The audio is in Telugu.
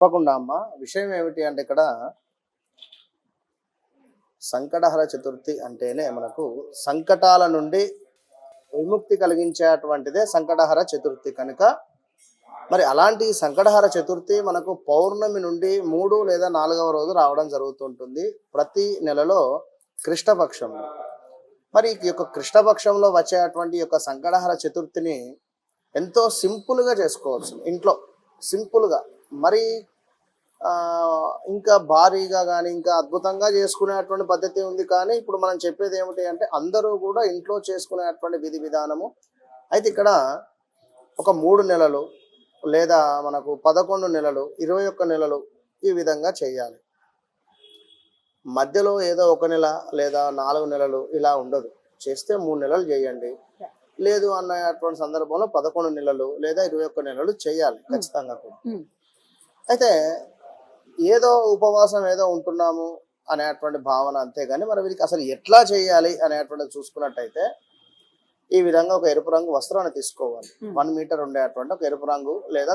తప్పకుండా అమ్మ. విషయం ఏమిటి అంటే ఇక్కడ సంకటహర చతుర్థి అంటేనే మనకు సంకటాల నుండి విముక్తి కలిగించేటువంటిదే సంకటహర చతుర్థి కనుక మరి అలాంటి సంకటహర చతుర్థి మనకు పౌర్ణమి నుండి 3 లేదా 4వ రోజు రావడం జరుగుతుంటుంది ప్రతి నెలలో కృష్ణపక్షంలో. మరి ఈ యొక్క కృష్ణపక్షంలో వచ్చేటువంటి యొక్క సంకటహర చతుర్థిని ఎంతో సింపుల్గా చేసుకోవచ్చు ఇంట్లో, సింపుల్గా. మరి ఇంకా భారీగా కానీ ఇంకా అద్భుతంగా చేసుకునేటువంటి పద్ధతి ఉంది. కానీ ఇప్పుడు మనం చెప్పేది ఏమిటి అంటే అందరూ కూడా ఇంట్లో చేసుకునేటువంటి విధి విధానము. అయితే ఇక్కడ ఒక 3 నెలలు లేదా మనకు 11 నెలలు 21 నెలలు ఈ విధంగా చేయాలి. మధ్యలో ఏదో 1 నెల లేదా 4 నెలలు ఇలా ఉండదు. చేస్తే 3 నెలలు చేయండి, లేదు అన్నటువంటి సందర్భంలో 11 నెలలు లేదా 21 నెలలు చేయాలి ఖచ్చితంగా కూడా. అయితే ఏదో ఉపవాసం ఏదో ఉంటున్నాము అనేటువంటి భావన అంతేగాని మరి వీరికి అసలు ఎట్లా చేయాలి అనేటువంటిది చూసుకున్నట్టయితే ఈ విధంగా ఒక ఎరుపు రంగు వస్త్రాన్ని తీసుకోవాలి. 1 మీటర్ ఉండేటువంటి ఒక ఎరుపు రంగు లేదా